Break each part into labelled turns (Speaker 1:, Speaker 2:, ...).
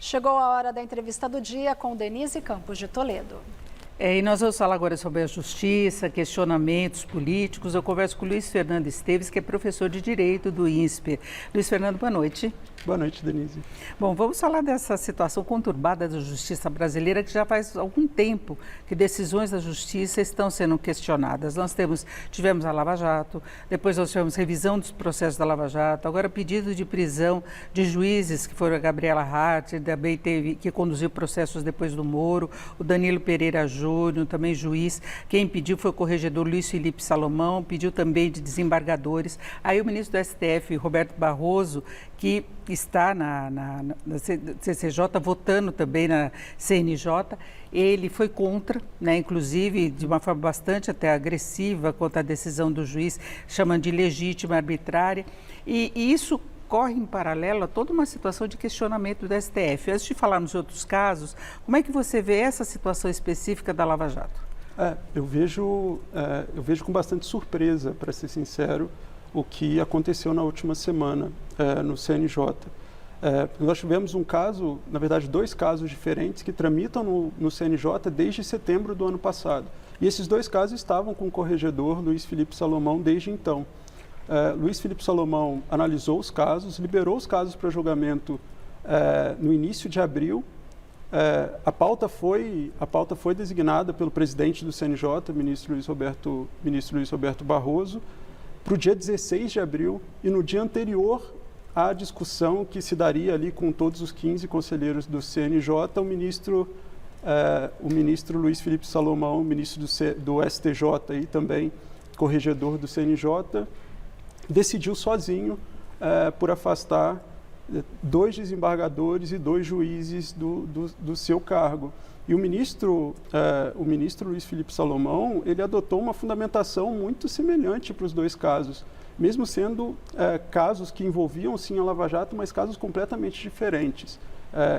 Speaker 1: Chegou a hora da entrevista do dia com Denise Campos de Toledo.
Speaker 2: E nós vamos falar agora sobre a justiça, questionamentos políticos. Eu converso com o Luiz Fernando Esteves, que é professor de Direito do INSPER. Luiz Fernando, boa noite.
Speaker 3: Boa noite, Denise.
Speaker 2: Bom, vamos falar dessa situação conturbada da justiça brasileira, que já faz algum tempo que decisões da justiça estão sendo questionadas. Tivemos a Lava Jato, depois nós tivemos revisão dos processos da Lava Jato, agora pedido de prisão de juízes, que foram a Gabriela Hart, também que conduziu processos depois do Moro, o Danilo Pereira Júnior, também juiz. Quem pediu foi o corregedor Luiz Felipe Salomão, pediu também de desembargadores. Aí o ministro do STF, Roberto Barroso, que está na CCJ, votando também na CNJ, ele foi contra, né, inclusive de uma forma bastante até agressiva contra a decisão do juiz, chamando de ilegítima, arbitrária, e isso corre em paralelo a toda uma situação de questionamento do STF. Antes de falarmos de outros casos, como é que você vê essa situação específica da Lava Jato?
Speaker 3: Eu vejo com bastante surpresa, para ser sincero, o que aconteceu na última semana no CNJ. Nós tivemos um caso, na verdade, dois casos diferentes que tramitam no CNJ desde setembro do ano passado. E esses dois casos estavam com o corregedor Luiz Felipe Salomão desde então. Luiz Felipe Salomão analisou os casos, liberou os casos para julgamento no início de abril. A pauta foi designada pelo presidente do CNJ, ministro Luiz Roberto Barroso, para o dia 16 de abril, e no dia anterior à discussão que se daria ali com todos os 15 conselheiros do CNJ, o ministro Luiz Felipe Salomão, ministro do STJ e também corregedor do CNJ, decidiu sozinho por afastar 2 desembargadores e 2 juízes do seu cargo. E o ministro Luiz Felipe Salomão, ele adotou uma fundamentação muito semelhante para os dois casos, mesmo sendo casos que envolviam sim a Lava Jato, mas casos completamente diferentes.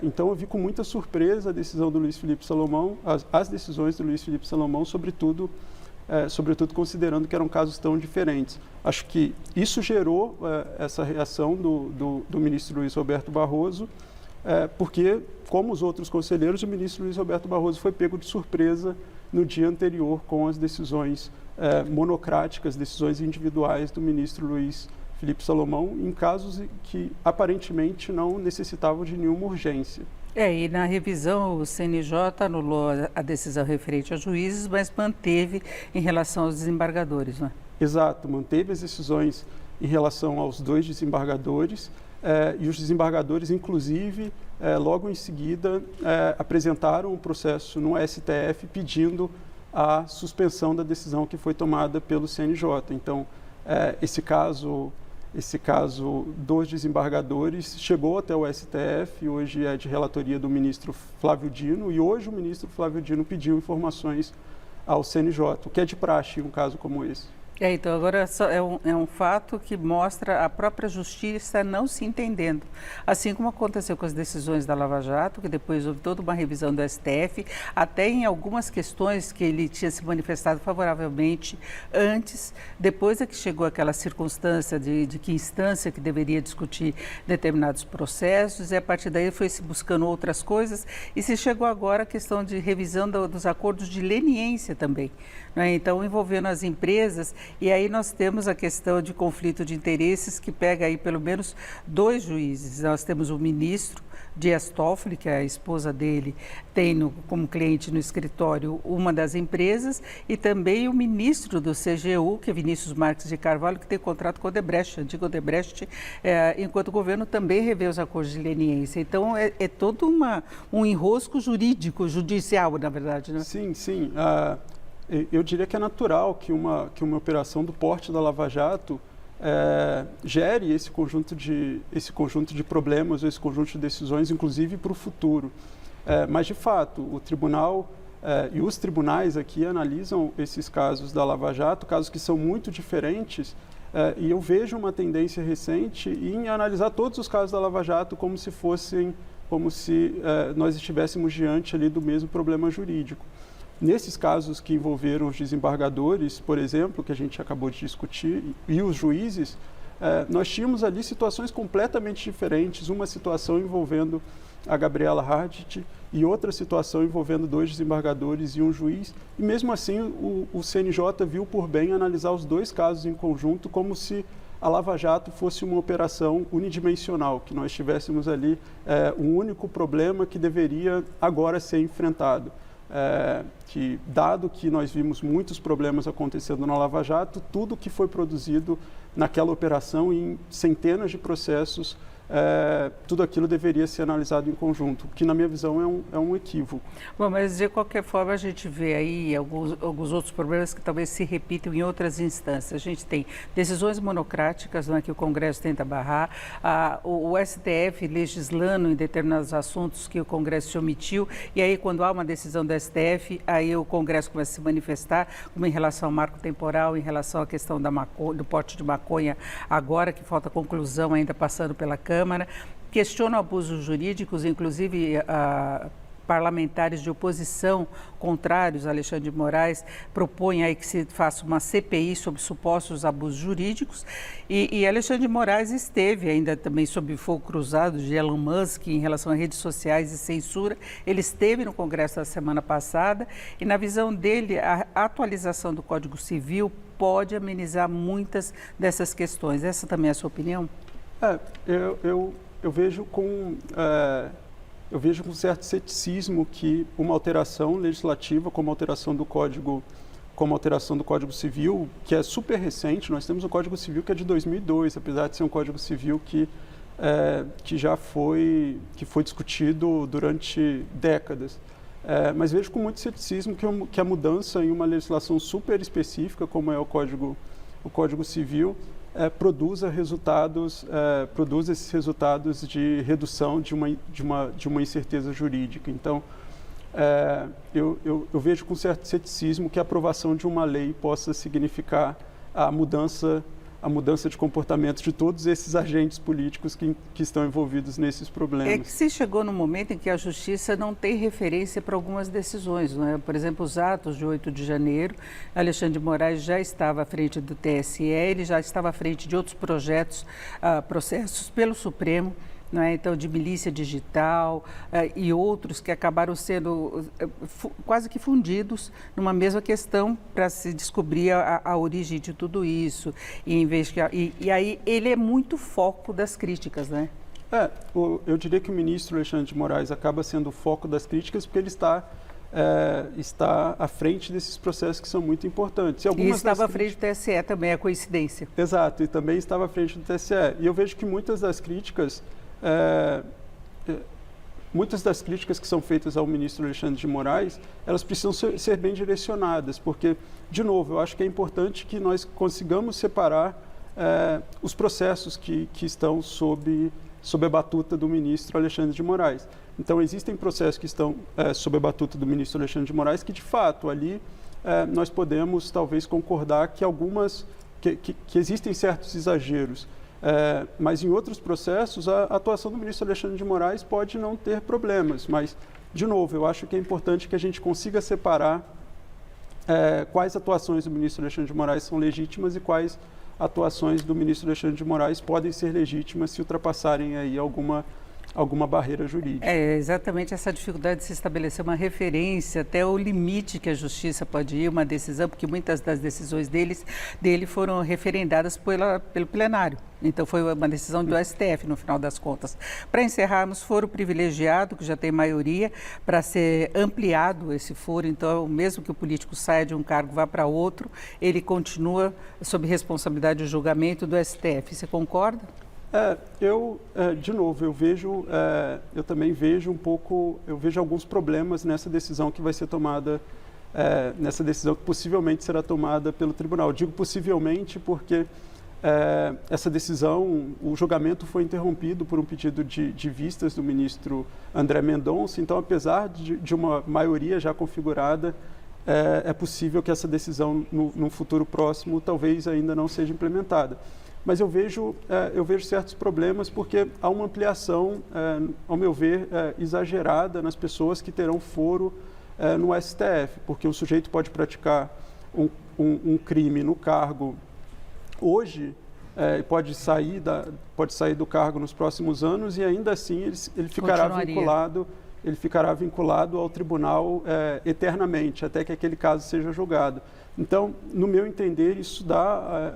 Speaker 3: Então eu vi com muita surpresa a decisão do Luiz Felipe Salomão, as decisões do Luiz Felipe Salomão, sobretudo considerando que eram casos tão diferentes. Acho que isso gerou essa reação do ministro Luiz Roberto Barroso, porque, como os outros conselheiros, o ministro Luiz Roberto Barroso foi pego de surpresa no dia anterior com as decisões monocráticas, decisões individuais do ministro Luiz Felipe Salomão, em casos que aparentemente não necessitavam de nenhuma urgência.
Speaker 2: E na revisão o CNJ anulou a decisão referente a juízes, mas manteve em relação aos desembargadores, não é?
Speaker 3: Exato, manteve as decisões em relação aos 2 desembargadores, e os desembargadores, inclusive, logo em seguida, apresentaram um processo no STF pedindo a suspensão da decisão que foi tomada pelo CNJ. Então, esse caso dos desembargadores chegou até o STF, hoje é de relatoria do ministro Flávio Dino, e hoje o ministro Flávio Dino pediu informações ao CNJ, o que é de praxe em um caso como esse.
Speaker 2: Então agora é um fato que mostra a própria justiça não se entendendo. Assim como aconteceu com as decisões da Lava Jato, que depois houve toda uma revisão do STF, até em algumas questões que ele tinha se manifestado favoravelmente antes, depois é que chegou aquela circunstância de que instância que deveria discutir determinados processos, e a partir daí foi se buscando outras coisas, e se chegou agora a questão de revisão dos acordos de leniência também, né? Então, envolvendo as empresas. E aí nós temos a questão de conflito de interesses, que pega aí pelo menos 2 juízes. Nós temos o ministro Dias Toffoli, que a esposa dele tem como cliente no escritório uma das empresas, e também o ministro do CGU, que é Vinícius Marques de Carvalho, que tem contrato com o Odebrecht, antigo Odebrecht, enquanto o governo também revê os acordos de leniência. Então é todo um enrosco judicial, na verdade, né?
Speaker 3: Sim. Eu diria que é natural que uma operação do porte da Lava Jato gere esse conjunto de problemas, esse conjunto de decisões, inclusive para o futuro. Mas, de fato, o tribunal e os tribunais aqui analisam esses casos da Lava Jato, casos que são muito diferentes, e eu vejo uma tendência recente em analisar todos os casos da Lava Jato como se nós estivéssemos diante ali do mesmo problema jurídico. Nesses casos que envolveram os desembargadores, por exemplo, que a gente acabou de discutir, e os juízes, nós tínhamos ali situações completamente diferentes. Uma situação envolvendo a Gabriela Hardit e outra situação envolvendo 2 desembargadores e um juiz, e mesmo assim o CNJ viu por bem analisar os 2 casos em conjunto como se a Lava Jato fosse uma operação unidimensional, que nós tivéssemos ali um único problema que deveria agora ser enfrentado. Que, dado que nós vimos muitos problemas acontecendo na Lava Jato, tudo que foi produzido naquela operação em centenas de processos, tudo aquilo deveria ser analisado em conjunto, que na minha visão é um equívoco.
Speaker 2: Bom, mas de qualquer forma a gente vê aí alguns outros problemas que talvez se repitam em outras instâncias. A gente tem decisões monocráticas, que o Congresso tenta barrar, o STF legislando em determinados assuntos que o Congresso se omitiu, e aí quando há uma decisão do STF, aí o Congresso começa a se manifestar, como em relação ao marco temporal, em relação à questão do porte de maconha, agora que falta conclusão ainda passando pela Câmara, questionam abusos jurídicos, inclusive parlamentares de oposição contrários a Alexandre de Moraes propõem aí que se faça uma CPI sobre supostos abusos jurídicos e Alexandre de Moraes esteve ainda também sob fogo cruzado de Elon Musk em relação a redes sociais e censura. Ele esteve no Congresso da semana passada e na visão dele a atualização do Código Civil pode amenizar muitas dessas questões. Essa também é a sua opinião?
Speaker 3: Eu vejo com certo ceticismo que uma alteração legislativa, como a alteração do Código Civil, que é super recente, nós temos um Código Civil que é de 2002, apesar de ser um Código Civil que já foi discutido durante décadas. Mas vejo com muito ceticismo que a mudança em uma legislação super específica, como é o Código Civil, produza esses resultados de redução de uma incerteza jurídica. Então, eu vejo com certo ceticismo que a aprovação de uma lei possa significar a mudança de comportamento de todos esses agentes políticos que estão envolvidos nesses problemas.
Speaker 2: É que se chegou no momento em que a Justiça não tem referência para algumas decisões, não é? Por exemplo, os atos de 8 de janeiro, Alexandre de Moraes já estava à frente do TSE, ele já estava à frente de outros processos pelo Supremo, não é? Então, de milícia digital e outros que acabaram sendo quase que fundidos numa mesma questão para se descobrir a origem de tudo isso. E aí ele é muito foco das críticas, né?
Speaker 3: Eu diria que o ministro Alexandre de Moraes acaba sendo o foco das críticas porque ele está à frente desses processos que são muito importantes.
Speaker 2: E estava à frente do TSE também, é coincidência.
Speaker 3: Exato, e também estava à frente do TSE. E eu vejo que muitas das críticas que são feitas ao ministro Alexandre de Moraes, elas precisam ser bem direcionadas, porque, de novo, eu acho que é importante que nós consigamos separar os processos que estão sob a batuta do ministro Alexandre de Moraes. Então, existem processos que estão sob a batuta do ministro Alexandre de Moraes que, de fato, ali nós podemos talvez concordar que que existem certos exageros. Mas em outros processos, a atuação do ministro Alexandre de Moraes pode não ter problemas. Mas, de novo, eu acho que é importante que a gente consiga separar quais atuações do ministro Alexandre de Moraes são legítimas e quais atuações do ministro Alexandre de Moraes podem ser legítimas se ultrapassarem aí alguma barreira jurídica.
Speaker 2: É exatamente essa dificuldade de se estabelecer uma referência até o limite que a Justiça pode ir, uma decisão, porque muitas das decisões dele foram referendadas pelo plenário. Então, foi uma decisão do STF, no final das contas. Para encerrarmos, foro privilegiado, que já tem maioria, para ser ampliado esse foro. Então, mesmo que o político saia de um cargo e vá para outro, ele continua sob responsabilidade de julgamento do STF. Você concorda?
Speaker 3: De novo, eu também vejo eu vejo alguns problemas nessa decisão que vai ser tomada, nessa decisão que possivelmente será tomada pelo tribunal. Digo possivelmente porque essa decisão, o julgamento foi interrompido por um pedido de vistas do ministro André Mendonça, então, apesar de uma maioria já configurada, é possível que essa decisão, no futuro próximo, talvez ainda não seja implementada. Mas eu vejo certos problemas porque há uma ampliação, ao meu ver, exagerada nas pessoas que terão foro no STF, porque o sujeito pode praticar um crime no cargo hoje pode sair do cargo nos próximos anos e ainda assim ele ficará vinculado ao tribunal eternamente, até que aquele caso seja julgado. Então, no meu entender, isso dá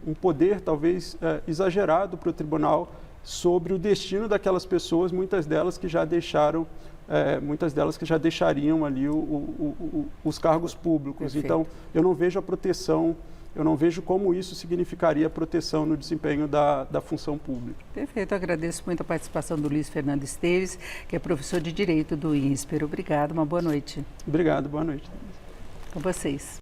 Speaker 3: um poder talvez exagerado para o tribunal sobre o destino daquelas pessoas, muitas delas que já deixariam ali os cargos públicos.
Speaker 2: Perfeito.
Speaker 3: Então, eu não vejo a proteção, eu não vejo como isso significaria proteção no desempenho da função pública.
Speaker 2: Perfeito, agradeço muito a participação do Luiz Fernando Esteves, que é professor de Direito do INSPER. Obrigado, uma boa noite.
Speaker 3: Obrigado, boa noite.
Speaker 2: Com vocês.